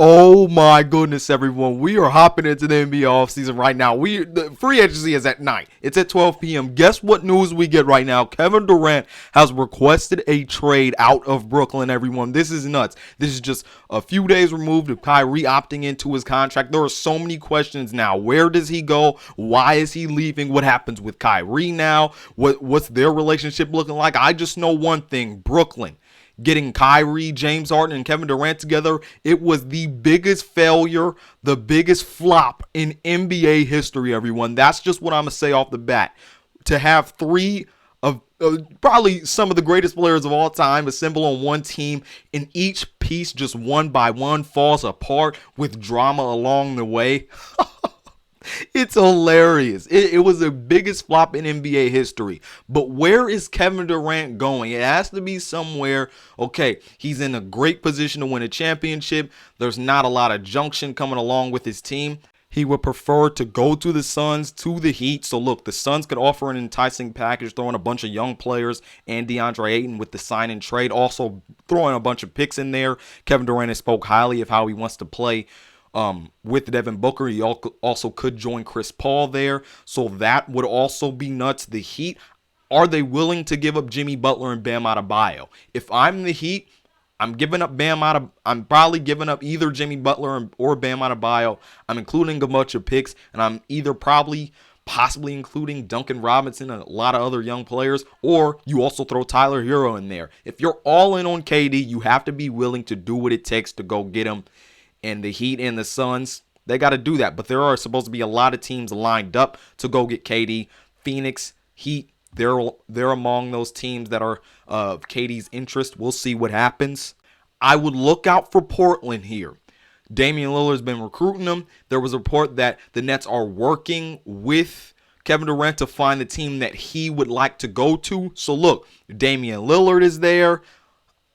Oh my goodness, everyone. We are hopping into the NBA offseason right now. The free agency is at night. It's at 12 p.m. Guess what news we get right now? Kevin Durant has requested a trade out of Brooklyn, everyone. This is nuts. This is just a few days removed of Kyrie opting into his contract. There are so many questions now. Where does he go? Why is he leaving? What happens with Kyrie now? What's their relationship looking like? I just know one thing. Brooklyn getting Kyrie, James Harden, and Kevin Durant together, it was the biggest failure, the biggest flop in NBA history, everyone. That's just what I'm going to say off the bat. To have three of probably some of the greatest players of all time assemble on one team, and each piece just one by one falls apart with drama along the way. It's hilarious. It was the biggest flop in NBA history. But where is Kevin Durant going? It has to be somewhere. Okay, he's in a great position to win a championship. There's not a lot of junction coming along with his team. He would prefer to go to the Suns, to the Heat. So look, the Suns could offer an enticing package, throwing a bunch of young players and DeAndre Ayton with the sign and trade. Also throwing a bunch of picks in there. Kevin Durant has spoke highly of how he wants to play with Devin Booker. He also could join Chris Paul there. So that would also be nuts. The Heat, are they willing to give up Jimmy Butler and Bam Adebayo? If I'm the Heat, I'm probably giving up either Jimmy Butler or Bam Adebayo. I'm including a bunch of picks, and I'm either possibly including Duncan Robinson and a lot of other young players, or you also throw Tyler Hero in there. If you're all in on KD, you have to be willing to do what it takes to go get him. And the Heat and the Suns, they got to do that. But there are supposed to be a lot of teams lined up to go get KD. Phoenix, Heat, they're among those teams that are of KD's interest. We'll see what happens. I would look out for Portland here. Damian Lillard's been recruiting them. There was a report that the Nets are working with Kevin Durant to find the team that he would like to go to. So look, Damian Lillard is there.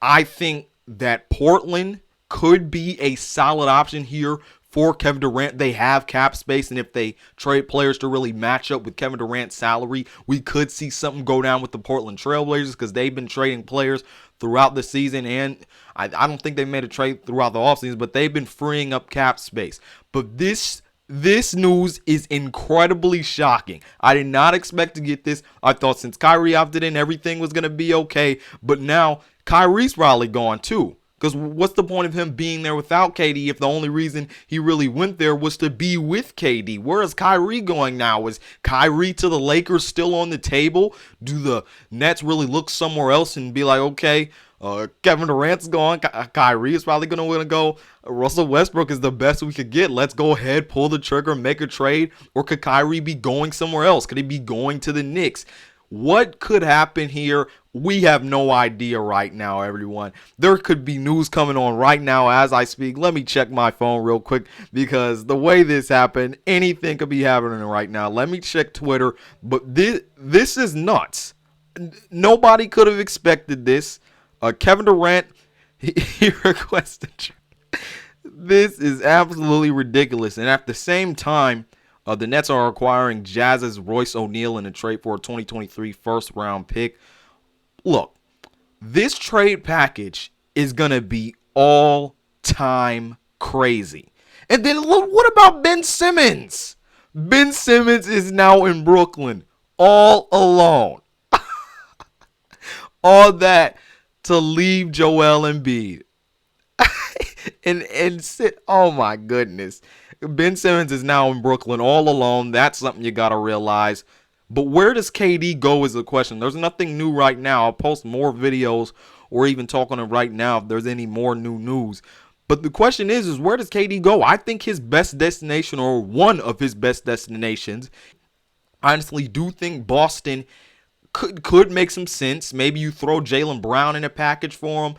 I think that Portland could be a solid option here for Kevin Durant. They have cap space, and if they trade players to really match up with Kevin Durant's salary, we could see something go down with the Portland Trailblazers, because they've been trading players throughout the season, and I don't think they made a trade throughout the offseason, but they've been freeing up cap space. But this news is incredibly shocking. I did not expect to get this. I thought since Kyrie opted in, everything was going to be okay, but now Kyrie's probably gone too. Because what's the point of him being there without KD if the only reason he really went there was to be with KD? Where is Kyrie going now? Is Kyrie to the Lakers still on the table? Do the Nets really look somewhere else and be like, okay, Kevin Durant's gone. Kyrie is probably going to go. Russell Westbrook is the best we could get. Let's go ahead, pull the trigger, make a trade. Or could Kyrie be going somewhere else? Could he be going to the Knicks? What could happen here? We have no idea right now, everyone. There could be news coming on right now as I speak. Let me check my phone real quick, because the way this happened, anything could be happening right now. Let me check Twitter, but this is nuts. Nobody could have expected this. Kevin Durant, he requested. This is absolutely ridiculous. And at the same time, the Nets are acquiring Jazz's Royce O'Neal in a trade for a 2023 first-round pick. Look, this trade package is going to be all-time crazy. And then look, what about Ben Simmons? Ben Simmons is now in Brooklyn all alone. All that to leave Joel Embiid. and sit. Oh, my goodness. Ben Simmons is now in Brooklyn all alone. That's something you got to realize. But where does KD go is the question. There's nothing new right now. I'll post more videos or even talk on it right now if there's any more new news. But the question is where does KD go? I think his best destination, or one of his best destinations, I honestly do think Boston could make some sense. Maybe you throw Jaylen Brown in a package for him.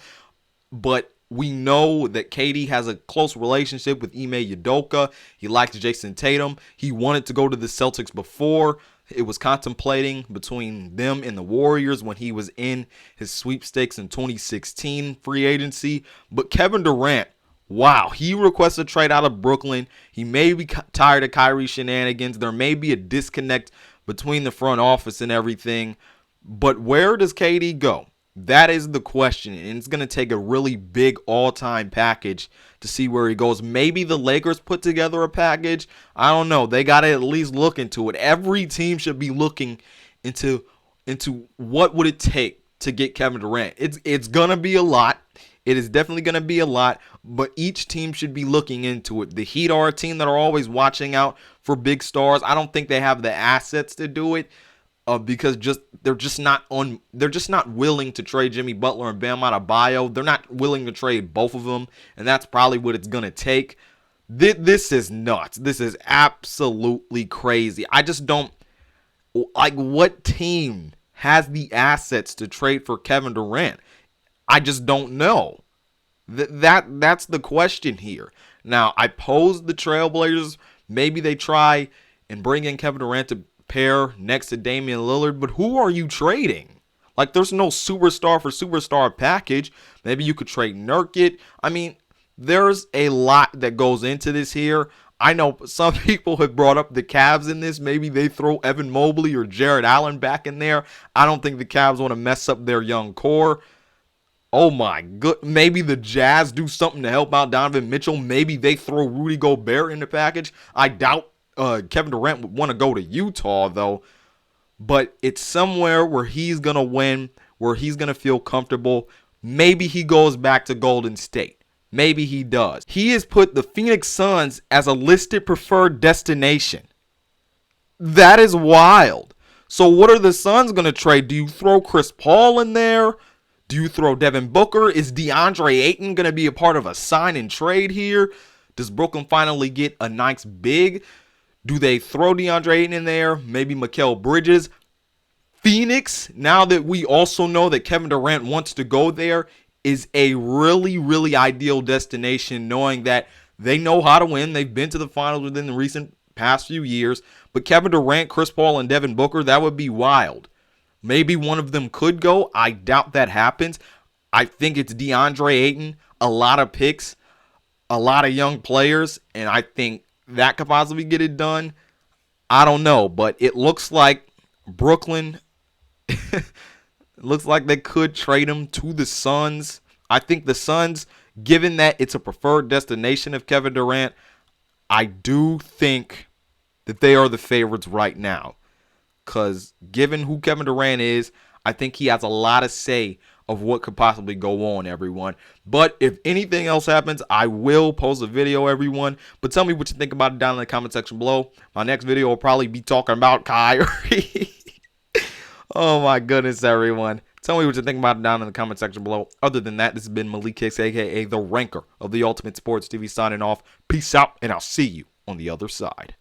But we know that KD has a close relationship with Ime Udoka. He likes Jason Tatum. He wanted to go to the Celtics before. It was contemplating between them and the Warriors when he was in his sweepstakes in 2016 free agency. But Kevin Durant, wow, he requests a trade out of Brooklyn. He may be tired of Kyrie shenanigans. There may be a disconnect between the front office and everything. But where does KD go? That is the question, and it's going to take a really big all-time package to see where he goes. Maybe the Lakers put together a package. I don't know. They got to at least look into it. Every team should be looking into what would it take to get Kevin Durant. It's going to be a lot. It is definitely going to be a lot, but each team should be looking into it. The Heat are a team that are always watching out for big stars. I don't think they have the assets to do it. Because they're just not willing to trade Jimmy Butler and Bam Adebayo. They're not willing to trade both of them, and that's probably what it's gonna take. This is nuts. This is absolutely crazy. I just don't like what team has the assets to trade for Kevin Durant. I just don't know. That's the question here. Now, I posed the Trailblazers. Maybe they try and bring in Kevin Durant to pair next to Damian Lillard, but who are you trading? Like, there's no superstar for superstar package. Maybe you could trade Nurkic. I mean, there's a lot that goes into this here. I know some people have brought up the Cavs in this. Maybe they throw Evan Mobley or Jared Allen back in there. I don't think the Cavs want to mess up their young core. Oh my good. Maybe the Jazz do something to help out Donovan Mitchell. Maybe they throw Rudy Gobert in the package. I doubt Kevin Durant would want to go to Utah, though. But it's somewhere where he's going to win, where he's going to feel comfortable. Maybe he goes back to Golden State. Maybe he does. He has put the Phoenix Suns as a listed preferred destination. That is wild. So what are the Suns going to trade? Do you throw Chris Paul in there? Do you throw Devin Booker? Is DeAndre Ayton going to be a part of a sign and trade here? Does Brooklyn finally get a nice big? Do they throw DeAndre Ayton in there? Maybe Mikal Bridges? Phoenix, now that we also know that Kevin Durant wants to go there, is a really, really ideal destination, knowing that they know how to win. They've been to the finals within the recent past few years. But Kevin Durant, Chris Paul, and Devin Booker, that would be wild. Maybe one of them could go. I doubt that happens. I think it's DeAndre Ayton, a lot of picks, a lot of young players, and I think that could possibly get it done. I don't know, but it looks like Brooklyn, it looks like they could trade him to the Suns. I think the Suns, given that it's a preferred destination of Kevin Durant, I do think that they are the favorites right now. Because given who Kevin Durant is, I think he has a lot of say of what could possibly go on, everyone. But if anything else happens, I will post a video, everyone. But tell me what you think about it down in the comment section below. My next video will probably be talking about Kyrie. Oh my goodness, everyone. Tell me what you think about it down in the comment section below. Other than that, this has been Malik Hicks, a.k.a. The Ranker of the Ultimate Sports TV, signing off. Peace out, and I'll see you on the other side.